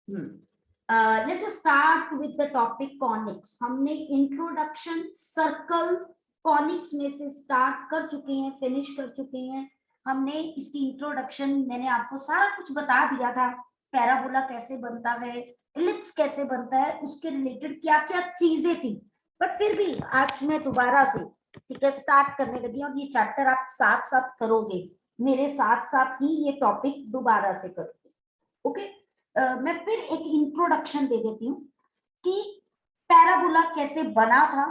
Let us start with the topic conics. हमने introduction circle conics में से start कर चुके हैं, फिनिश कर चुके हैं। हमने इसकी इंट्रोडक्शन, मैंने आपको सारा कुछ बता दिया था, पैराबोला कैसे बनता है, इलिप्स कैसे बनता है, उसके रिलेटेड क्या क्या चीजें थी। बट फिर भी आज मैं दोबारा से, ठीक है, स्टार्ट करने लगी और ये चैप्टर आप साथ साथ करोगे, मेरे साथ साथ ही ये टॉपिक दोबारा से करोगे। ओके, मैं फिर एक इंट्रोडक्शन दे देती हूँ कि पैराबोला कैसे बना था।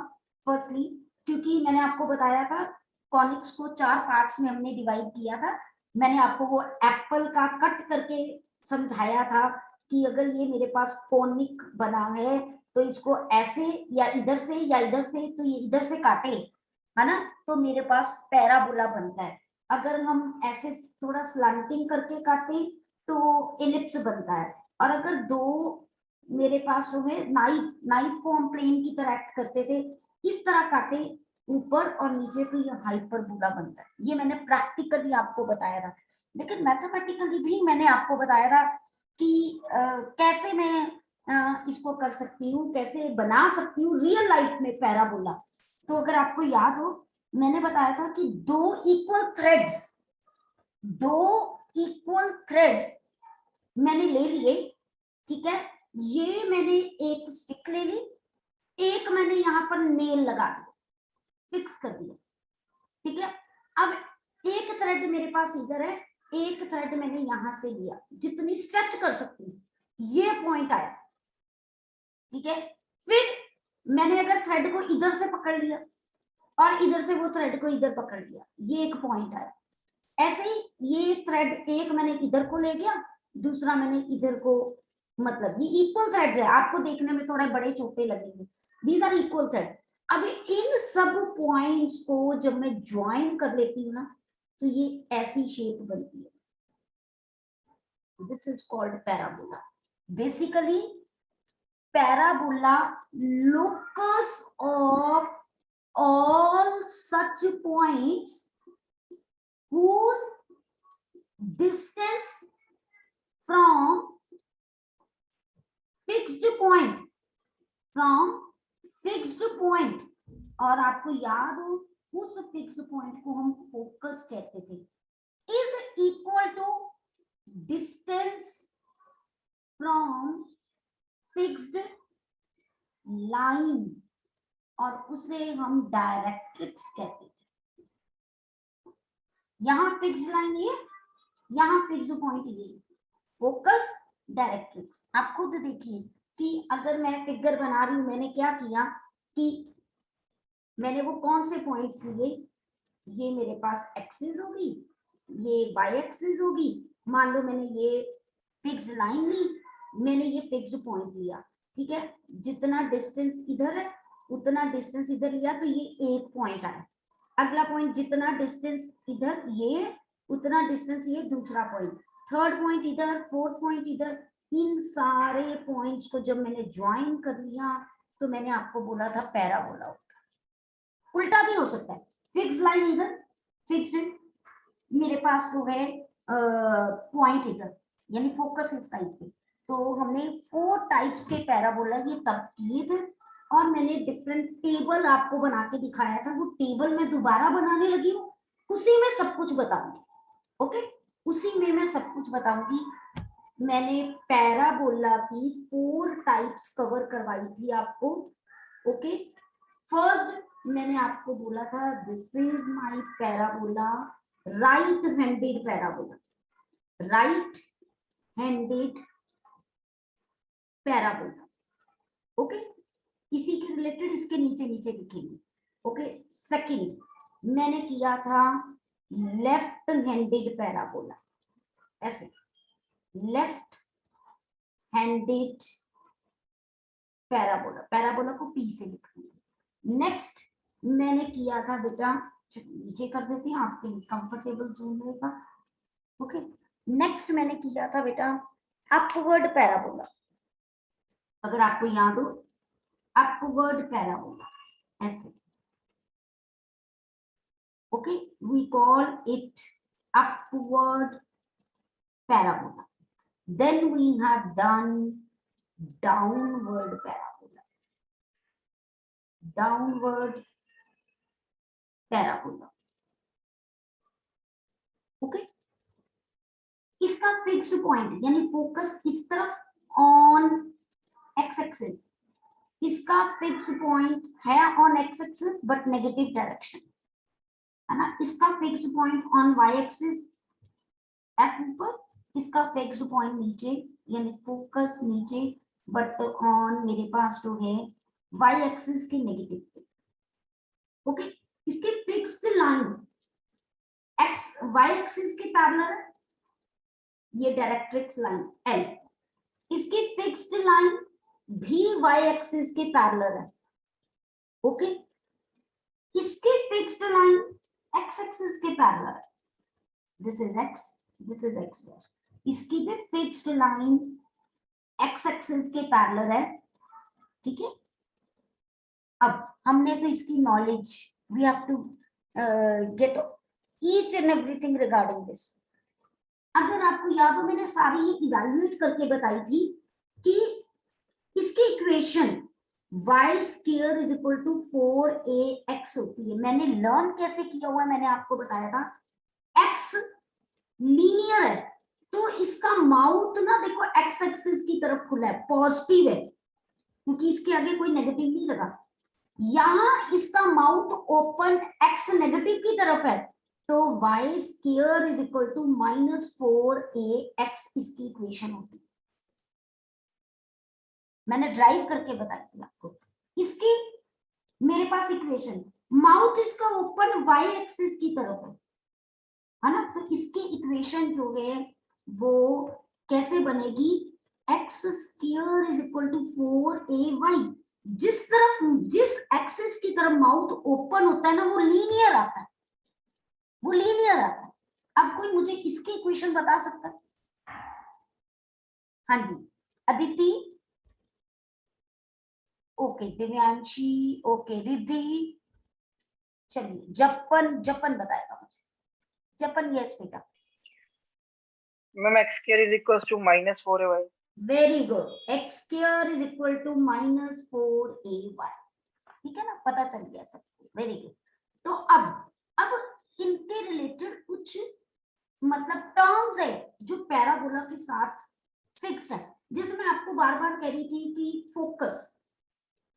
फर्स्टली, क्योंकि मैंने आपको बताया था कॉनिक्स को 4 पार्ट्स में हमने डिवाइड किया था। मैंने आपको वो एप्पल का कट करके समझाया था कि अगर ये मेरे पास कॉनिक बना है तो इसको ऐसे या इधर से तो ये इधर से काटे, है ना, तो मेरे पास पैराबोला बनता है। अगर हम ऐसे थोड़ा स्लैंटिंग करके काटे तो एलिप्स बनता है। और अगर दो मेरे पास हो गए नाइफ को हम प्लेन की तरह एक्ट करते थे, इस तरह काटे ऊपर और नीचे, तो ये हाइपरबोला बनता है। ये मैंने प्रैक्टिकली आपको बताया था। लेकिन मैथमेटिकली भी मैंने आपको बताया था कि कैसे मैं इसको कर सकती हूँ, कैसे बना सकती हूँ रियल लाइफ में पैराबोला। तो अगर आपको याद हो, मैंने बताया था कि दो इक्वल थ्रेड्स मैंने ले लिए, ठीक है। ये मैंने एक स्टिक ले ली, एक मैंने यहाँ पर नेल लगा दिया, फिक्स कर दिया, ठीक है। अब एक थ्रेड मेरे पास इधर है, एक थ्रेड मैंने यहां से लिया, जितनी स्ट्रेच कर सकती हूँ, ये पॉइंट आया, ठीक है। फिर मैंने अगर थ्रेड को इधर से पकड़ लिया और इधर से वो थ्रेड को इधर पकड़ लिया, ये एक पॉइंट आया। ऐसे ही ये थ्रेड एक मैंने इधर को ले गया, दूसरा मैंने इधर को, मतलब ये इक्वल थ्रेड्स है। आपको देखने में थोड़े बड़े छोटे लगेंगे, दीज आर इक्वल थ्रेड। अब इन सब पॉइंट्स को जब मैं ज्वाइन कर लेती हूँ ना, तो ये ऐसी शेप बनती है। This is called parabola. Basically parabola locus of all such points whose distance from fixed point, और आपको याद हो उस फिक्स्ड पॉइंट को हम फोकस कहते थे, is equal to distance from fixed line, और उसे हम डायरेक्ट्रिक्स कहते थे। यहां फिक्स्ड लाइन ये, यहां फिक्स्ड पॉइंट ये, फोकस डायरेक्ट्रिक्स। आप खुद देखिए कि अगर मैं फिगर बना रही हूं, मैंने क्या किया कि मैंने वो कौन से पॉइंट्स लिए, ये मेरे पास एक्सिस होगी, ये वाई एक्सिस होगी। मान लो मैंने ये फिक्स्ड लाइन ली, मैंने ये फिक्स्ड पॉइंट लिया, ठीक है। जितना डिस्टेंस इधर है उतना डिस्टेंस इधर लिया, तो ये एक पॉइंट आया। अगला पॉइंट जितना डिस्टेंस इधर ये, उतना डिस्टेंस ये दूसरा पॉइंट, थर्ड पॉइंट इधर, फोर्थ पॉइंट इधर। इन सारे पॉइंट्स को जब मैंने ज्वाइन कर लिया, तो मैंने आपको बोला था पैराबोला होता है। उल्टा भी हो सकता है, फिक्स लाइन इधर, फिक्स्ड मेरे पास हो गए पॉइंट इधर, यानी फोकस इस साइड पे। तो हमने 4 टाइप्स के पैराबोला ये तब किए थे, और मैंने डिफरेंट टेबल आपको बना के दिखाया था। वो टेबल मैं दोबारा बनाने लगी हूँ, उसी में सब कुछ बताऊंगी। ओके, उसी में मैं सब कुछ बताऊंगी। मैंने पैराबोला की 4 टाइप्स कवर करवाई थी आपको। ओके, फर्स्ट मैंने आपको बोला था this is my parabola, right handed parabola, right handed parabola. Okay, इसी के रिलेटेड इसके नीचे नीचे लिखेंगे। ओके, सेकंड मैंने किया था लेफ्ट हैंडेड पैराबोला, ऐसे लेफ्ट हैंडेड पैराबोला, पैराबोला को पी से लिखेंगे। नेक्स्ट मैंने किया था बेटा, नीचे कर देते हैं आपके लिए कंफर्टेबल जोन रहेगा। ओके, नेक्स्ट मैंने किया था बेटा अपवर्ड पैराबोला। अगर आपको याद हो, अपवर्ड पैराबोला ऐसे। Okay, we call it upward parabola. Then we have done downward parabola, downward parabola. Okay, इसका फिक्स्ड पॉइंट यानी फोकस इस तरफ ऑन एक्स एक्सिस, इसका फिक्स्ड पॉइंट है on X axis but negative direction, है ना। इसका fixed point on Y axis F ऊपर, इसका फिक्स्ड पॉइंट नीचे यानी फोकस नीचे बट ऑन मेरे पास जो है वाई एक्सिस के नेगेटिव पे। ओके, इसकी fixed line X Y axis के पैरेलल है, ये डायरेक्ट्रिक्स लाइन एल, इसकी फिक्स्ड लाइन भी वाई एक्सिस के पैरेलल है। ओके, इसकी फिक्स्ड लाइन एक्स एक्सिस के पैरेलल है, this is X, this is X there, इसकी भी फिक्स्ड लाइन एक्स एक्सिस के पैरेलल है। ठीक है, अब हमने तो इसकी knowledge, we have to get each and everything regarding this. अगर आपको याद हो मैंने सारी ये इवैल्यूएट करके बताई थी कि इसकी equation y square is equal to 4ax होती है। मैंने लर्न कैसे किया हुआ है मैंने आपको बताया था, x लीनियर है तो इसका माउथ ना देखो x एक्सिस की तरफ खुला है, पॉजिटिव है क्योंकि इसके आगे कोई नेगेटिव नहीं लगा। यहां इसका माउथ ओपन x नेगेटिव की तरफ है तो y square is equal to -4ax इसकी इक्वेशन होती है। मैंने ड्राइव करके बताई थी आपको। इसकी मेरे पास इक्वेशन, माउथ इसका ओपन y एक्सिस की तरफ है ना, तो इसकी इक्वेशन जो है वो कैसे बनेगी, x square is equal to 4ay। जिस तरफ जिस एक्सिस की तरफ माउथ ओपन होता है ना वो लीनियर आता है, वो लीनियर आता है। अब कोई मुझे इसकी इक्वेशन बता सकता है? हाँ जी, अदिति, ओके, दिव्यांशी, ओके, रिद्धि, चलिए जपन, जपन बताएगा मुझे, जपन। यस बेटा। Ma'am x square is equal to -4ay। Very good, x square is equal to -4ay। ठीक है ना, पता चल गया सबको, वेरी गुड। तो अब इनके रिलेटेड कुछ मतलब टर्म्स है जो पैराबोला के साथ फिक्स्ड है, जैसे मैं आपको बार बार कह रही थी कि फोकस,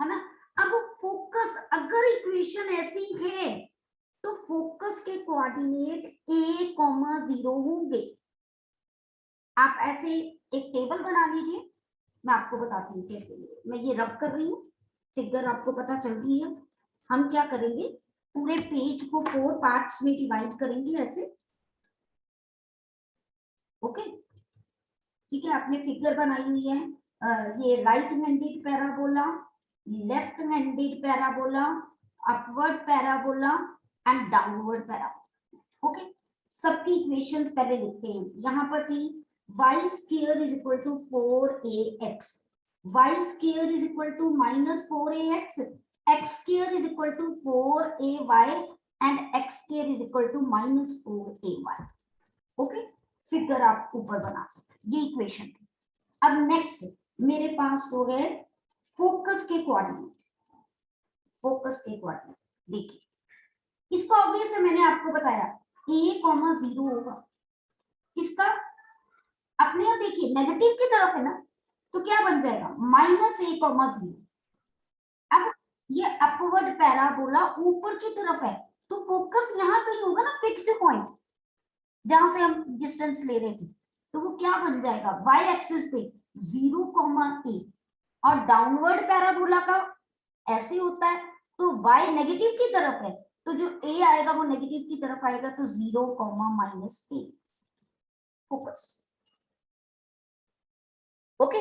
है ना। अब फोकस अगर इक्वेशन ऐसी है तो फोकस के कोऑर्डिनेट a,0 होंगे। आप ऐसे एक टेबल बना लीजिए, मैं आपको बताती हूँ कैसे। मैं ये रब कर रही हूँ, फिगर आपको पता चल रही है। हम क्या करेंगे, पूरे पेज को 4 पार्ट्स में डिवाइड करेंगे ऐसे। ओके, ठीक है, आपने फिगर बनाई हुई है। ये right handed parabola, left handed parabola, upward parabola and downward parabola. Okay, सबकी इक्वेशंस पहले लिखते हैं। यहाँ पर थी y square is equal to 4ax, y square is equal to -4ax, x square is equal to 4ay and x square is equal to -4ay। Okay, figure आप ऊपर बना सकते हैं, ये इक्वेशन थी। अब नेक्स्ट मेरे पास जो है फोकस के कोऑर्डिनेट, फोकस के कोऑर्डिनेट देखिए, इसको ऑब्वियस है, मैंने आपको बताया a,0 होगा। इसका अपने आप देखिए नेगेटिव की तरफ है ना, तो क्या बन जाएगा -a,0। अब ये अपवर्ड पैराबोला ऊपर की तरफ है तो फोकस यहाँ कहीं होगा ना, फिक्स्ड पॉइंट जहां से हम डिस्टेंस ले रहे थे, तो वो क्या बन जाएगा y एक्सिस पे 0,a। और डाउनवर्ड पैराबोला का ऐसे होता है तो y नेगेटिव की तरफ है तो जो a आएगा वो नेगेटिव की तरफ आएगा, तो 0,-a फोकस। ओके,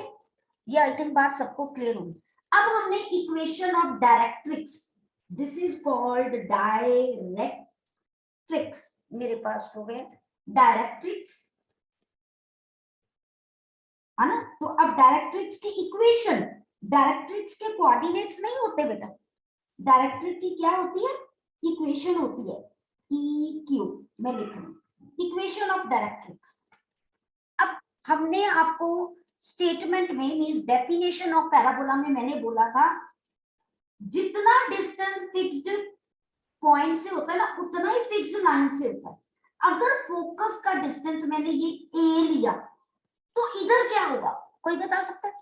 ये आई थिंक बात सबको क्लियर होगी। अब हमने equation of directrix, this is called directrix, मेरे पास हो गए डायरेक्ट्रिक्स, है ना। तो अब डायरेक्ट्रिक्स की इक्वेशन, डायरेक्ट्रिक्स के कोऑर्डिनेट्स नहीं होते बेटा, डायरेक्ट्रिक्स की क्या होती है, इक्वेशन होती है EQ। मैं लिख रही हूँ इक्वेशन ऑफ डायरेक्ट्रिक्स। अब हमने आपको स्टेटमेंट में मींस डेफिनेशन ऑफ पैराबोला में मैंने बोला था जितना डिस्टेंस फिक्स्ड पॉइंट से होता है ना उतना ही फिक्स्ड लाइन से होता है। अगर फोकस का डिस्टेंस मैंने ये ए लिया तो इधर क्या होगा, कोई बता सकता है?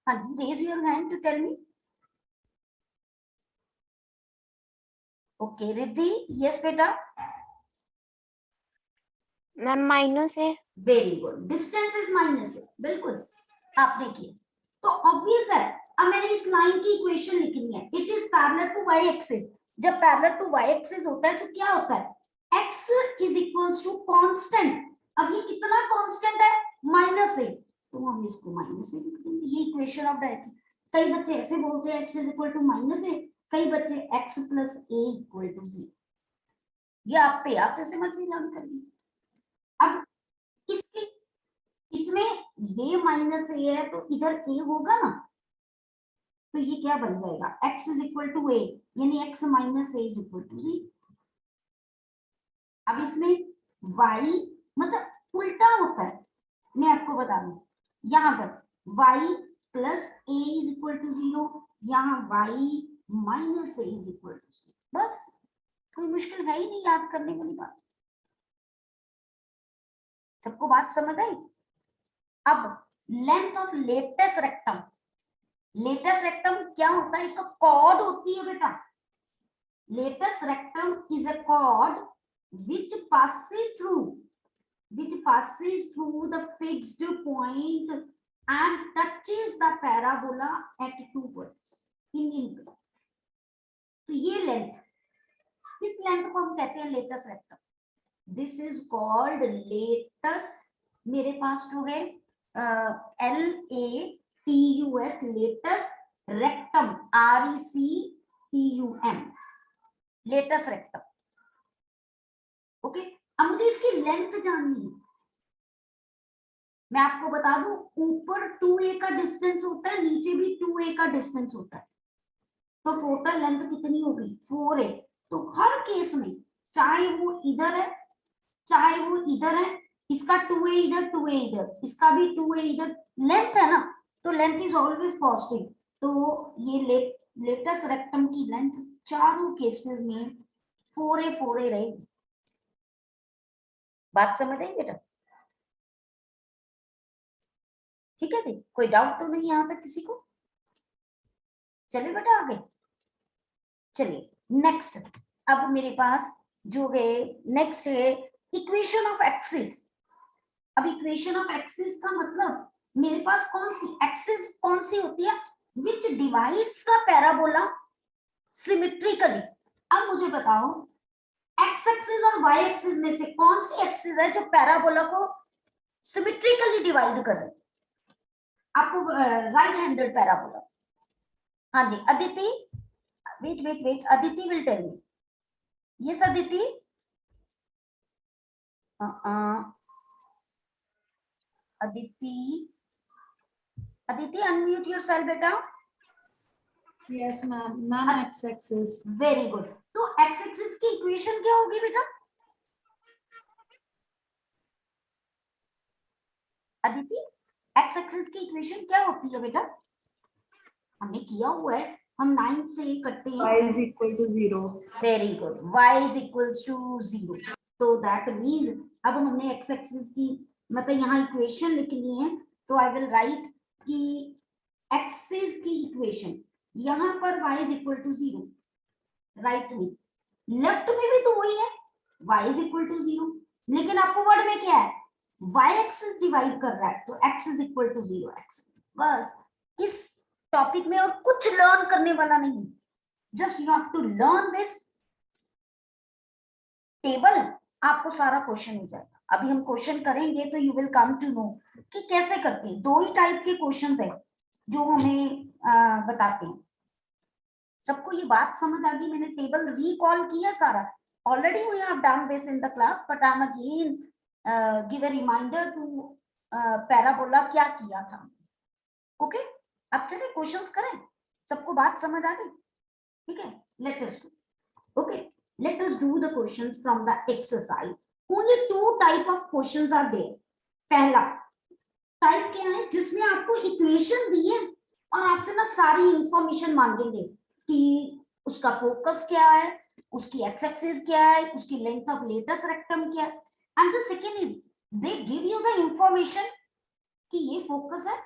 हाँ जी, raise your hand to tell me. Okay Riddhi, yes बेटा। मैम माइनस है। Very good, distance is minus है, बिल्कुल आपने किया। तो ऑब्वियस है, अब मैंने इस लाइन की इक्वेशन लिखनी है, it is parallel to Y axis. जब पैरेलल टू वाई एक्सिस होता है तो क्या होता है, x is equals to constant. अब ये कितना कांस्टेंट है, माइनस है, तो हम इसको माइनस से लिख देंगे। ये इक्वेशन ऑफ डायरेक्ट, कई बच्चे ऐसे बोलते हैं x is equal to minus है, कई बच्चे x plus a equal to 0। ये आप पे, आप जैसे मर्जी लर्न करिए। अब इसके इसमें ये माइनस ए है तो इधर ए होगा ना, तो ये क्या बन जाएगा, x is equal to A, यानी x minus A is equal to 0। अब इसमें y मतलब उल्टा होता है, मैं आपको बता दूं, यहाँ पर y plus A is equal to 0, यहाँ y minus A is equal to 0। बस, कोई मुश्किल है ही नहीं याद करने वाली बात। सबको बात समझ आई? अब length of latus rectum, latus rectum क्या होता है, एक कॉर्ड होती है बेटा। Latus rectum is a cord which passes through the fixed point and touches the parabola at 2 points in input। तो ये लेंथ, इस लेंथ को हम कहते हैं latus rectum. This is called latest, मेरे पास जो है LATUS, latus rectum, RECTUM, latus rectum. Okay, अब मुझे इसकी लेंथ जाननी है। मैं आपको बता दूं, ऊपर 2a का डिस्टेंस होता है, नीचे भी 2a का डिस्टेंस होता है, तो टोटल लेंथ कितनी होगी, 4a। तो हर केस में चाहे वो इधर है चाहे वो इधर है, इसका 2a इधर 2a इधर, इसका भी 2a इधर, लेंथ है ना, तो लेंथ इज ऑलवेज पॉजिटिव। तो ये लेटेस्ट रेक्टम की लेंथ चारों केसेस में 4a रहेगी। बात समझ आई बेटा? ठीक है जी, कोई डाउट तो नहीं यहाँ तक किसी को? चलिए बेटा आगे चलिए। नेक्स्ट, अब मेरे पास जो है नेक्स्ट है इक्वेशन ऑफ एक्सिस। अब इक्वेशन ऑफ एक्सिस का मतलब मेरे पास कौन सी एक्सिस कौन सी होती है, विच डिवाइड्स द पैराबोला सिमेट्रिकली। अब मुझे बताओ एक्स एक्सिस और वाई एक्सिस में से कौन सी एक्सिस है जो पैराबोला को सिमेट्रिकली डिवाइड कर रही है? आपको राइट हैंडेड पैराबोला। हाँ जी Aditi, wait Aditi will tell me. Yes Aditi, Aditi unmute yourself बेटा। Yes ma'am X axis. Very good, तो एक्स एक्सिस की इक्वेशन क्या होगी बेटा? अदिति, एक्स एक्सिस की इक्वेशन क्या होती है बेटा? हमने किया हुआ है, हम 9 से करते हैं। y is equal to 0। Very good, y is equals to 0। तो दैट मीन्स अब हमने एक्स एक्सिस की मतलब यहाँ इक्वेशन लिखनी है, तो आई विल राइट कि एक्सिस की इक्वेशन यहाँ पर y is equal to 0, right में, लेफ्ट में भी तो वही है, y is equal to 0, लेकिन अपवर्ड में क्या है, y एक्सिस डिवाइड कर रहा है, तो x is equal to 0x। बस इस टॉपिक में और कुछ लर्न करने वाला नहीं, just you have to learn this table, आपको सारा क्वेश्चन हो जाएगा। अभी हम क्वेश्चन करेंगे तो you will come to know कि कैसे करते हैं। 2 ही टाइप के क्वेश्चंस है जो हमें बताते हैं। सबको ये बात समझ आ गई? मैंने टेबल रिकॉल किया सारा, already we have done this in the class, but I am again give a reminder to parabola क्या किया था। ओके, अब चलिए क्वेश्चंस करें। सबको बात समझ आ गई? ठीक है, let us do. Okay, let us do the questions from the exercise. Only 2 type of questions are there. पहला, टाइप क्या है जिसमें आपको इक्वेशन दी है और आपसे ना सारी इंफॉर्मेशन मांगेंगे कि उसका फोकस क्या है, उसकी एक्स एक्सिस क्या है, उसकी लेंथ ऑफ लेटेस्ट रेक्टम क्या है, and the second is they give you the information कि ये फोकस है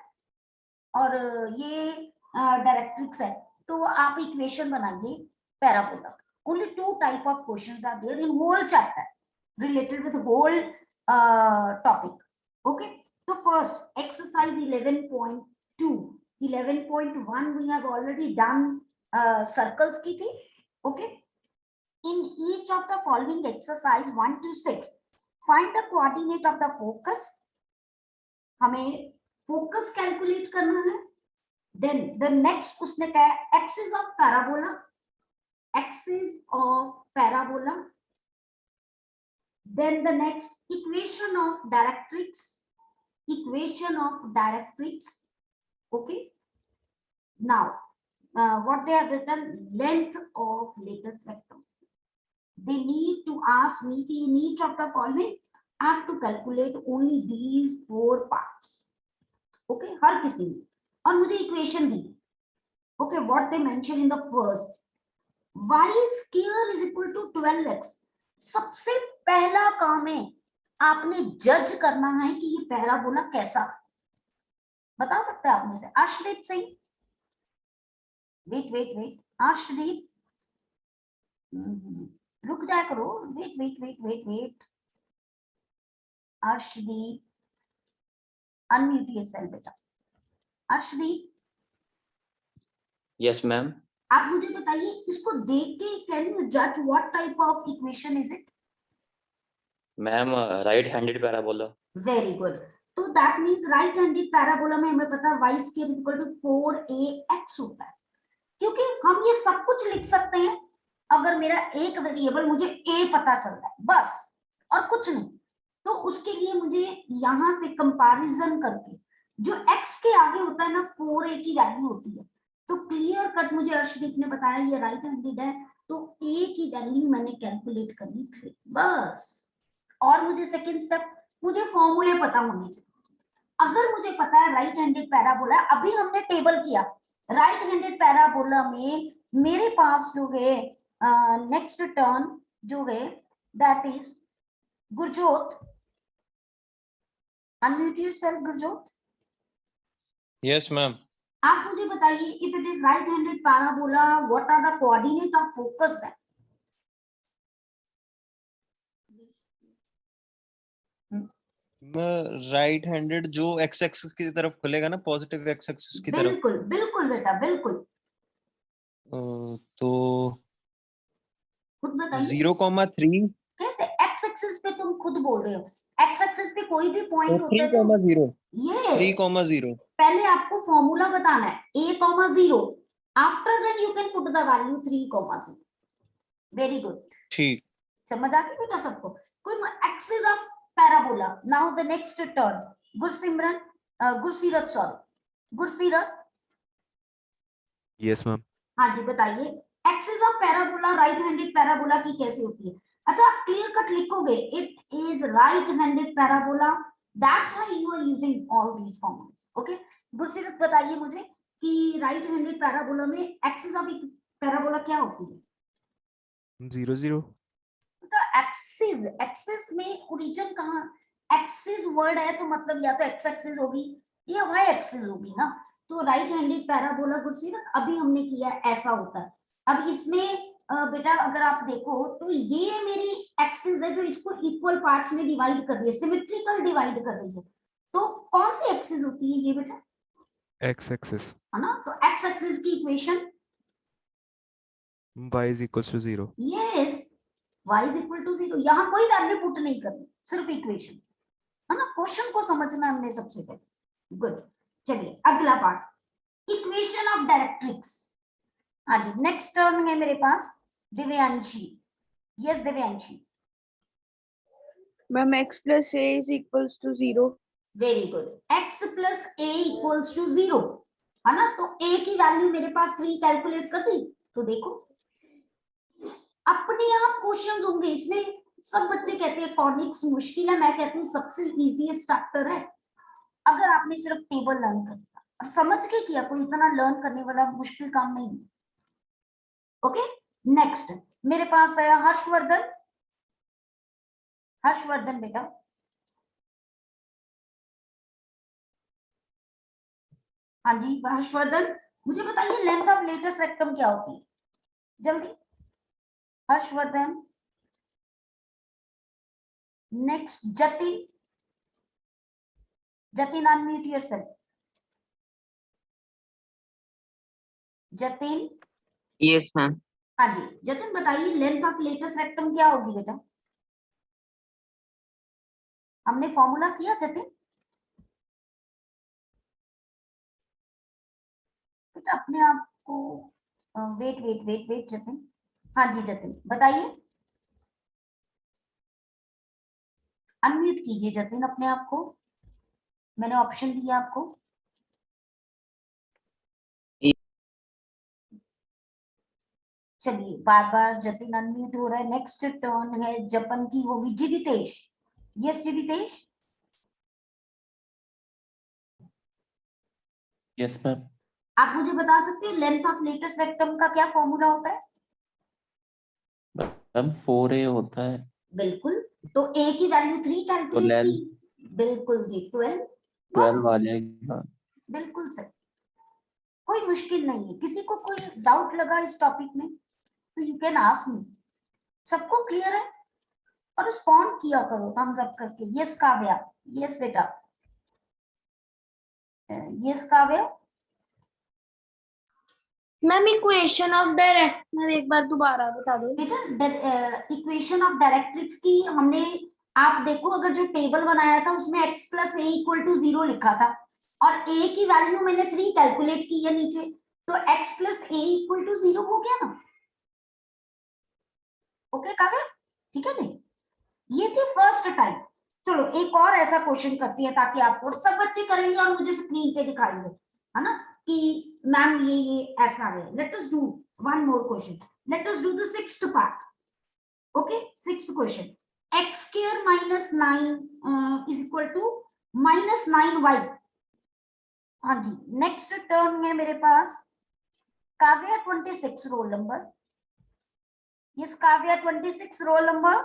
और ये डायरेक्ट्रिक्स है, तो आप इक्वेशन बनाइए parabola. Only 2 type of questions are there in whole chapter related with whole topic. Okay, so first exercise 11.2, 11.1 we have already done circles की थी. Okay, in each of the following exercise 1 to 6 find the coordinate of the focus. हमें focus calculate करना है. Then the next उसने कहा है axis of parabola, axis of parabola. Then the next equation of directrix, equation of directrix. Okay, now what they have written, length of latest rectum. They need to ask me in each of the following I have to calculate only these 4 parts. Okay, हर किसी में, और मुझे equation the. Okay, what they mention in the first, y square is equal to 12x. सबसे पहला काम है आपने जज करना है कि ये पैराबोला कैसा. बता सकते हैं आप में से? अर्शदीप सही. वेट अर्शदीप, रुक जाया करो. वेट अर्शदीप, अनम्यूट योरसेल्फ बेटा. Arshdeep, yes ma'am. आप मुझे बताइए इसको देख के कैन यू जज what type of equation is it? Ma'am right handed parabola. Very good. तो that means right handed parabola में हमें पता है y square is equal to 4ax होता है, क्योंकि हम ये सब कुछ लिख सकते हैं अगर मेरा एक वेरिएबल मुझे a पता चल रहा है बस और कुछ नहीं. तो उसके लिए मुझे यहां से कंपैरिजन करके जो x के आगे होता है ना 4a की वैल्यू होती है, तो क्लियर कट मुझे अर्शदीप ने बताया ये राइट हैंडेड है, तो a की वैल्यू मैंने कैलकुलेट करनी 3 बस. और मुझे सेकंड स्टेप, मुझे फॉर्मूले पता होने चाहिए. अगर मुझे पता है राइट हैंडेड पैराबोला, अभी हमने टेबल किया राइट हैंडेड पैराबोला में मेरे पास जो है नेक्स्ट टर्न जो है that is Gurjot. Unmute yourself Gurjot. Yes ma'am. आप मुझे बताइए if it is right handed parabola what are the coordinate of focus that? Right handed जो एक्स एक्सिस की तरफ खुलेगा ना, पॉजिटिव एक्स एक्सिस की तरफ. बिल्कुल बिल्कुल बेटा बिल्कुल. तो खुद बताइए 0,3 कैसे. एक्स एक्सिस पे तुम खुद बोल रहे हो, एक्स एक्सिस पे कोई भी पॉइंट होता है 3,0. ये 3,0. पहले आपको फॉर्मूला बताना है a,0. After then you can put the value 3,0. Very good. ठीक. समझ आ गई बेटा सबको? कोई axis of parabola. Now the next turn Gursimran, Gursirat sorry, Gursirat. Yes ma'am. हाँ जी बताइए axis of parabola right handed parabola की कैसे होती है? अच्छा आप क्लियर कट लिखोगे it is right handed parabola, that's why you are using all these formulas. Okay, Gursirat बताइए मुझे कि राइट हैंडेड पैराबोला में एक्सिस ऑफ पैराबोला क्या होती है? 0 0. तो एक्सिस, एक्सिस में ओरिजिन कहाँ? एक्सिस वर्ड है तो मतलब या तो एक्स एक्सिस होगी या वाई एक्सिस होगी ना. तो राइट हैंडेड पैराबोला गुरसीरत अभी हमने किया ऐसा होता है. अब इसमें बेटा अगर आप देखो तो ये मेरी एक्सिस है जो इसको इक्वल पार्ट्स में डिवाइड कर रही है, सिमेट्रिकल डिवाइड कर रही है. तो कौन सी एक्सिस होती है ये बेटा? X axis. है ना. तो एक्स एक्सिस की equation y is equals to 0. Yes, y is equal to 0. यहाँ कोई वैल्यू पुट नहीं करनी, सिर्फ इक्वेशन है ना. क्वेश्चन को समझना हमने सबसे पहले. गुड. चलिए अगला पार्ट, इक्वेशन ऑफ डायरेक्ट्रिक्स. हाँ जी नेक्स्ट टर्न है मेरे पास Divyanshi. Yes Divyanshi. Ma'am x plus a is equals to 0. Very good. x plus a equals to 0 है ना. तो a की वैल्यू मेरे पास 3 कैलकुलेट कर दी. तो देखो अपने आप क्वेश्चंस होंगे इसमें. सब बच्चे कहते हैं कॉनिक्स मुश्किल है, मैं कहती हूँ सबसे इजीएस्ट फैक्टर है. अगर आपने सिर्फ टेबल लर्न कर लिया और समझ के किया, कोई इतना लर्न करने वाला मुश्किल काम नहीं है। ओके, नेक्स्ट मेरे पास है हर्षवर्धन। हर्षवर्धन बेटा, हाँ जी हर्षवर्धन, मुझे बताइए लेंथ ऑफ लेटेस्ट रेक्टम क्या होती है, जल्दी। Harshvardhan, next Jatin. Jatin unmute yourself. Jatin, yes ma'am. हाँ जी जतिन बताइए लेंथ ऑफ लेटेस्ट रेक्टम क्या होगी बेटा। हमने फॉर्मूला किया जतिन बेटा अपने आप को। Wait wait wait wait Jatin, हाँ जी जतिन बताइए, अनम्यूट कीजिए जतिन अपने आप को, मैंने ऑप्शन दिया आपको। चलिए बार बार जतिन अनम्यूट हो रहा है। नेक्स्ट टर्न है जपन की, होगी जीवितेश। Yes जीवितेश, yes ma'am. आप मुझे बता सकते हो लेंथ ऑफ लेटेस्ट रेक्टम का क्या फॉर्मूला होता है। मैम 4a होता है। बिल्कुल, तो a की वैल्यू 3 कैलकुलेट की, बिल्कुल जी 12 आ जाएगी। हाँ बिल्कुल सही, कोई मुश्किल नहीं है। किसी को कोई डाउट लगा इस टॉपिक में तो यू कैन आस्क मी। सबको क्लियर है, और रिस्पॉन्ड किया करो थम्स अप करके। यस काव्या, यस बेटा, yes Kavya. Ma'am equation of director एक बार दोबारा बता दो। बेटा इक्वेशन ऑफ डायरेक्ट्रिक्स की हमने, आप देखो अगर जो टेबल बनाया था उसमें x plus A equal to 0 लिखा था, और a की वैल्यू मैंने 3 कैलकुलेट की है नीचे, तो x plus A equal to 0 हो गया ना। ओके काव्या, ठीक है नहीं, ये थी फर्स्ट टाइप। चलो एक और ऐसा क्वेश्चन करती है ताकि आपको, सब बच्चे करेंगे और मुझे स्क्रीन पे दिखाएंगे, है ना, कि मैम ये ऐसा है। Let us do one more question, let us do the sixth part. Okay, sixth question, x square minus 9 is equal to minus 9y। हाँ जी, नेक्स्ट टर्म है मेरे पास Kavya 26 roll number. Yes Kavya 26 roll number.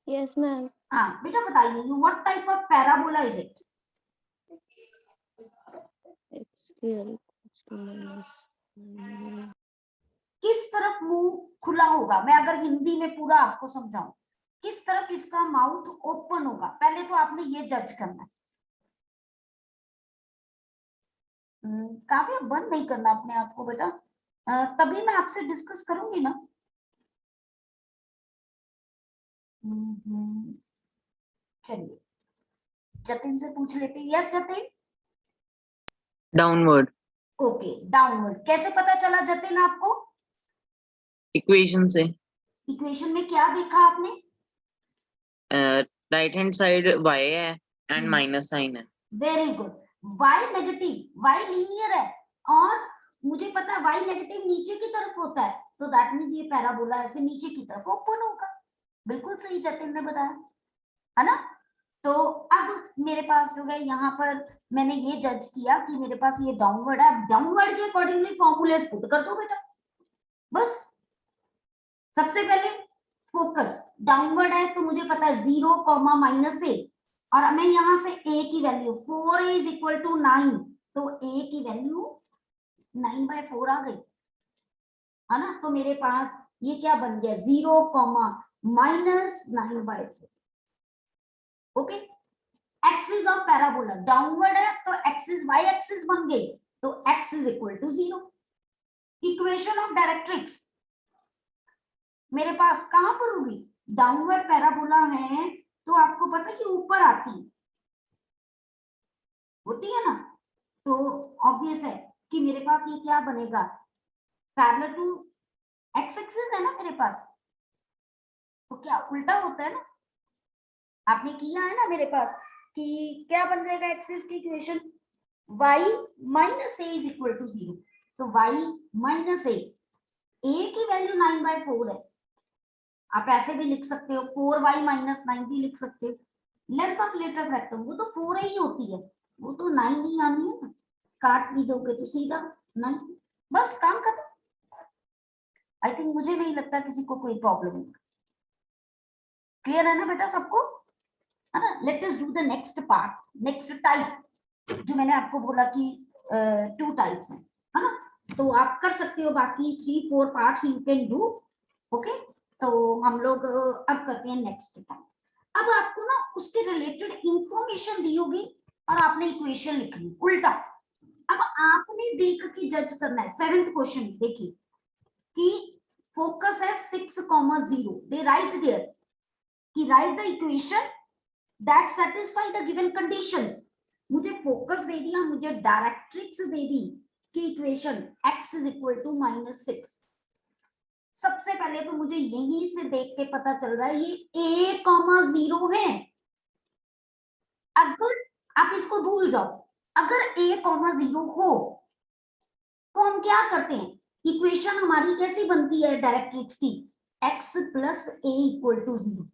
Yes ma'am. हाँ बेटा बताइए, what type of parabola is it. x square equals to minus किस तरफ मुंह खुला होगा, मैं अगर हिंदी में पूरा आपको समझाऊं, किस तरफ इसका माउथ ओपन होगा, पहले तो आपने ये जज करना है। काव्य बंद नहीं करना अपने आप को बेटा, तभी मैं आपसे डिस्कस करूंगी ना। चलिए जतिन से पूछ लेते हैं। Yes Jatin, downward. Okay downward कैसे पता चला जतिन आपको। इक्वेशन से। इक्वेशन में क्या देखा आपने। राइट हैंड साइड y है एंड माइनस साइन है। Very good, y negative, y linear है, और मुझे पता है y नेगेटिव नीचे की तरफ होता है, तो दैट मींस ये पैराबोला ऐसे नीचे की तरफ ओपन होगा। बिल्कुल सही जतिन ने बताया, है ना। तो अब मेरे पास जो है यहाँ पर मैंने ये जज किया कि मेरे पास ये डाउनवर्ड है, डाउनवर्ड के अकॉर्डिंगली फॉर्मूले पुट कर दो बेटा, बस। सबसे पहले फोकस डाउनवर्ड है, तो मुझे पता है 0, माइनस ए, और मैं यहां से a की value 4a is equal to 9, तो a की वैल्यू 9/4 आ गई, है ना। तो मेरे पास ये क्या बन गया, 0, minus 9/4। Okay, axis of parabola downward है, तो एक्सिस y एक्सिस बन गई, तो x is equal to 0। Equation of directrix मेरे पास कहां पर होगी, डाउनवर्ड पैराबोला है तो आपको पता है कि ऊपर आती होती है ना, तो ऑब्वियस है कि मेरे पास ये क्या बनेगा, पैरेलल टू x एक्सिस है ना मेरे पास, तो क्या उल्टा होता है ना, आपने किया है ना मेरे पास कि क्या बन जाएगा एक्सिस की equation, y minus A is equal to 0, तो y माइनस ए की वैल्यू 9/4 है, आप ऐसे भी लिख सकते हो, 4y माइनस 9 भी लिख सकते हो, लेंथ ऑफ लेटेस्ट रेक्टम वो तो 4 ही होती है, वो तो 9 ही आनी है ना, काट भी दोगे तो सीधा 9, बस काम खत्म। आई थिंक मुझे नहीं लगता किसी को कोई प्रॉब्लम है। क्लियर है ना बेटा सबको, है ना? Late us do the next part, next type, जो मैंने आपको बोला कि 2 टाइप्स हैं, है ना? तो आप कर सकते हो, बाकी 3-4 parts you can do. Okay, तो हम लोग अब करते हैं नेक्स्ट टाइप। अब आपको ना उसके रिलेटेड इंफॉर्मेशन दी होगी और आपने इक्वेशन लिखनी उल्टा। अब आपने देख के जज करना है। 7th क्वेश्चन देखिए कि फोकस है 6,0, दे राइट देयर कि write the equation that satisfy the given conditions. मुझे फोकस दे दिया, मुझे डायरेक्ट्रिक्स दे दी कि equation x is equal to -6। सबसे पहले तो मुझे यहीं से देख के पता चल रहा है ये a,0 है। अगर आप इसको भूल जाओ, अगर a,0 हो तो हम क्या करते हैं, इक्वेशन हमारी कैसी बनती है डायरेक्ट्रिक्स की, x plus a equal to 0।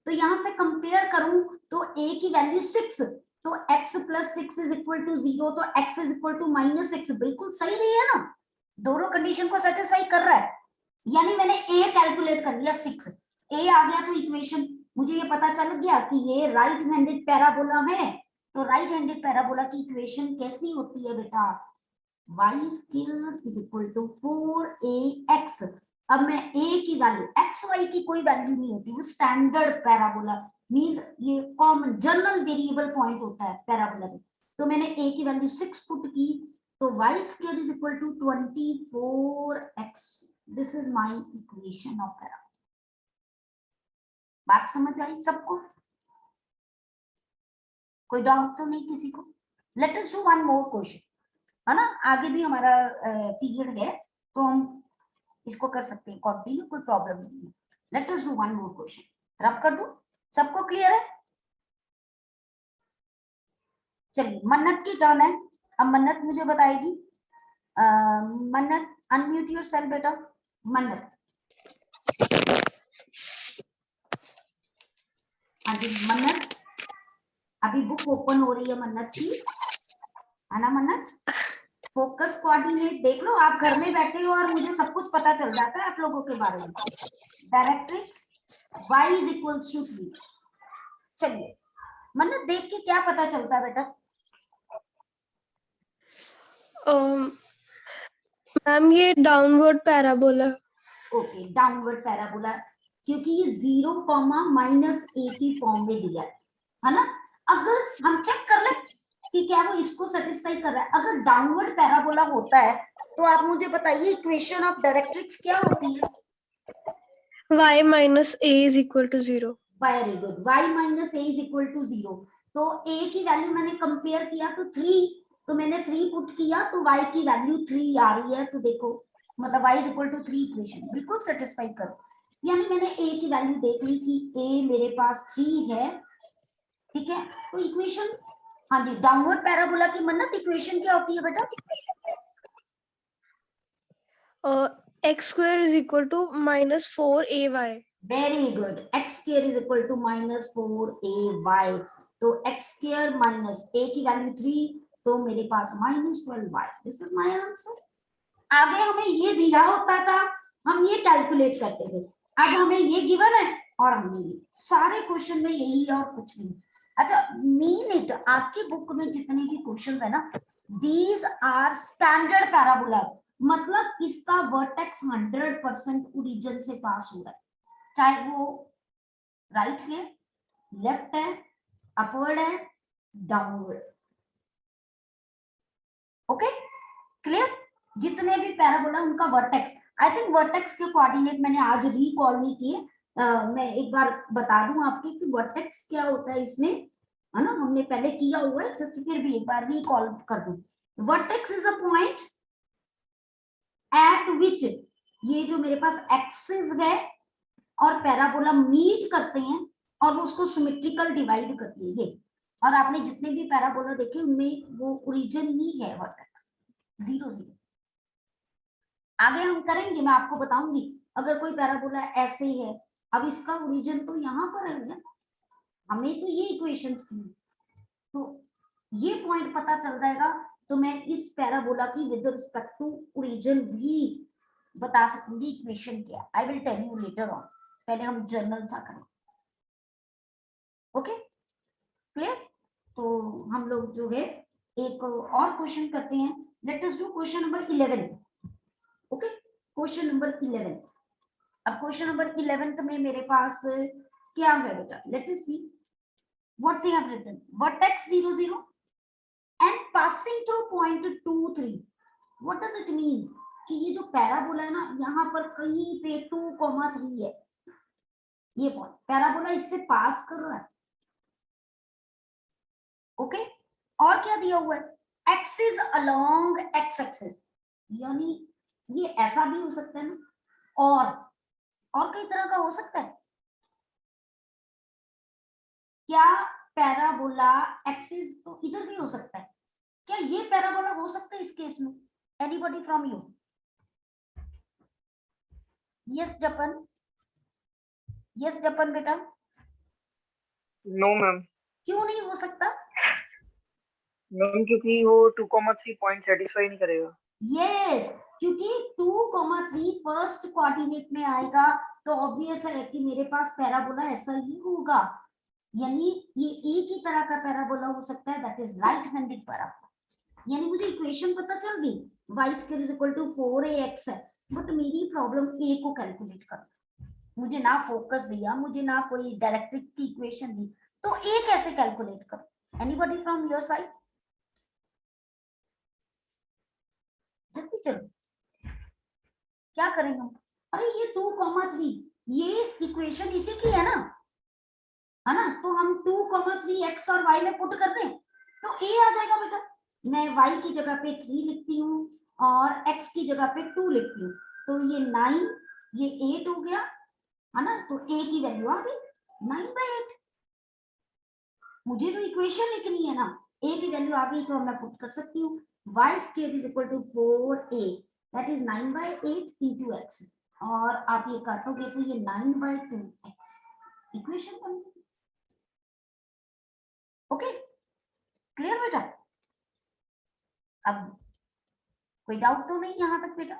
तो यहां से कंपेयर करूं तो a की वैल्यू 6, तो x plus 6 is equal to 0, तो x इज इक्वल टू -6 बिल्कुल सही नहीं है ना, दोनों कंडीशन को सेटिस्फाई कर रहा है। यानी मैंने a कैलकुलेट कर लिया 6, a आ गया, तो इक्वेशन मुझे ये पता चल गया कि ये राइट हैंडेड पैराबोला है। तो राइट हैंडेड पैराबोला की इक्वेशन कैसी होती है बेटा, y square is equal to 4ax। अब मैं a की वैल्यू, x y की कोई वैल्यू नहीं होती, वो स्टैंडर्ड पैराबोला मींस ये कॉमन जनरल वेरिएबल पॉइंट होता है पैराबोला में। तो मैंने a की वैल्यू 6 पुट की, तो y square is equal to 24x। This is my equation of parabola. बात समझ आई सबको? कोई डाउट तो नहीं किसी को? Late us do one more question, है ना? आगे भी हमारा पीरियड है तो हम इसको कर सकते हैं कंटिन्यू, कोई प्रॉब्लम नहीं है। Let us do one more question. रब कर दूं? सबको क्लियर है? चलिए मन्नत की टर्न है। अब मन्नत मुझे बताएगी। मन्नत अनम्यूट योरसेल्फ बेटा। मन्नत, अभी मन्नत, अभी बुक ओपन हो रही है मन्नत की, है ना मन्नत? फोकस कोऑर्डिनेट देख लो, आप घर में बैठे हो और मुझे सब कुछ पता चल जाता है आप लोगों के बारे में। Directrix y is equal to 3। चलिए मन्नत देख के क्या पता चलता है बेटा? मैम ये downward parabola. Okay, downward parabola, क्योंकि ये 0,-a की फॉर्म में दिया है ना? अगर हम चेक कर ले कि क्या वो इसको सेटिस्फाई कर रहा है, अगर डाउनवर्ड पैराबोला होता है तो आप मुझे बताइए इक्वेशन ऑफ डायरेक्ट्रिक्स क्या होती है? y minus a is equal to 0। Very good, y minus a is equal to 0। तो a की वैल्यू मैंने कंपेयर किया तो 3, तो मैंने 3 पुट किया तो y की वैल्यू 3 आ रही है। तो देखो मतलब y is equal to 3 equation बिल्कुल सेटिस्फाई करो। यानी मैंने a की वैल्यू देख ली कि a मेरे पास 3 है, ठीक है? तो इक्वेशन, हाँ जी, डाउनवर्ड पैराबोला की मन्नत इक्वेशन क्या होती है बेटा? x square is equal to -4ay। Very good, x square is equal to -4ay। तो x स्क्वायर माइनस a की वैल्यू 3, तो मेरे पास -12y। This is my answer. आगे हमें ये दिया होता था, हम ये कैलकुलेट करते थे। अब हमें ये गिवन है और हमने ये सारे क्वेश्चन में यही है और कुछ नहीं। अच्छा मीन इट, आपकी बुक में जितने भी क्वेश्चन है ना, दीज आर स्टैंडर्ड पैराबोला, मतलब इसका वर्टेक्स 100% ओरिजिन से पास हो रहा है, चाहे वो राइट है, लेफ्ट है, अपवर्ड है, डाउनवर्ड। Okay clear? जितने भी पैराबोला उनका वर्टेक्स, आई थिंक वर्टेक्स के कोऑर्डिनेट मैंने आज रिकॉल नहीं किए, मैं एक बार बता दूं आपके कि वर्टेक्स क्या होता है इसमें, है ना? हमने पहले किया हुआ है, जस्ट फिर भी एक बार रिकॉल कर दूं। Vertex is a point eight विच ये जो मेरे पास एक्सिस है और पैराबोला मीट करते हैं और उसको सिमेट्रिकल डिवाइड करती है ये। और आपने जितने भी पैराबोला देखे उनमें वो ओरिजिन ही है वर्टेक्स 0 0। आगे हम करेंगे, मैं आपको बताऊंगी अगर कोई पैराबोला ऐसे है, अब इसका ओरिजिन तो यहाँ पर है, हमें तो ये इक्वेशंस की, तो ये पॉइंट पता चल जाएगा तो मैं इस पैराबोला की विद रिस्पेक्ट टू ओरिजिन भी बता सकूंगी इक्वेशन क्या। I will tell you later on, पहले हम जर्नल सा करें। Okay clear? तो हम लोग जो है एक और क्वेश्चन करते हैं। Late us do question number 11। Okay question number 11। अब क्वेश्चन नंबर 11 में मेरे पास क्या है बेटा, let us see what they have written. Vertex 0 0 and passing through point 2 3। What does it means कि ये जो पैराबोला है ना, यहाँ पर कहीं पे 2,3 है, ये पॉइंट पैराबोला इससे पास कर रहा है। ओके और क्या दिया हुआ है, एक्सिस अलोंग एक्स एक्सिस, यानी ये ऐसा भी हो सकता है ना, और कई तरह का हो सकता है। क्या पैराबोला एक्सिस तो इधर भी हो सकता है, क्या ये पैराबोला हो सकता है इस केस में? Anybody from you? Yes Japan, yes Japan बेटा। No ma'am. क्यों नहीं हो सकता? मैम क्योंकि वो 2,3 पॉइंट सेटिस्फाई नहीं करेगा। यस क्योंकि 2,3 फर्स्ट कोऑर्डिनेट में आएगा, तो ऑब्वियस है कि मेरे पास पैराबोला ऐसा ही होगा, यानी ये एक ही तरह का पैराबोला हो सकता है, that is right handed parabola. यानी मुझे इक्वेशन पता चल गई, y square is equal to 4ax है, बट मेरी प्रॉब्लम a को कैलकुलेट करना, मुझे ना फोकस दिया, मुझे ना कोई डायरेक्ट्रिक की इक्वेशन दी, तो a कैसे कैलकुलेट कर? Anybody from your side? जल्दी चलो, क्या करेंगे हम? अरे ये 2,3 ये इक्वेशन इसी की है ना, तो हम 2,3 x और y में पुट कर दें तो a आ जाएगा बेटा। मैं y की जगह पे 3 लिखती हूँ और x की जगह पे 2 लिखती हूँ, तो ये 9 ये 8 हो गया, है ना, तो a की वैल्यू आ गई 9/8। मुझे तो इक्वेशन लिखनी है ना, a की वैल्यू आ गई तो मैं पुट कर सकती हूँ y square is equal to 4a, that is 9/8 into x, और आप ये काटोगे तो ये 9/2x, इक्वेशन बन गई। ओके क्लियर बेटा? अब कोई डाउट तो नहीं यहाँ तक बेटा?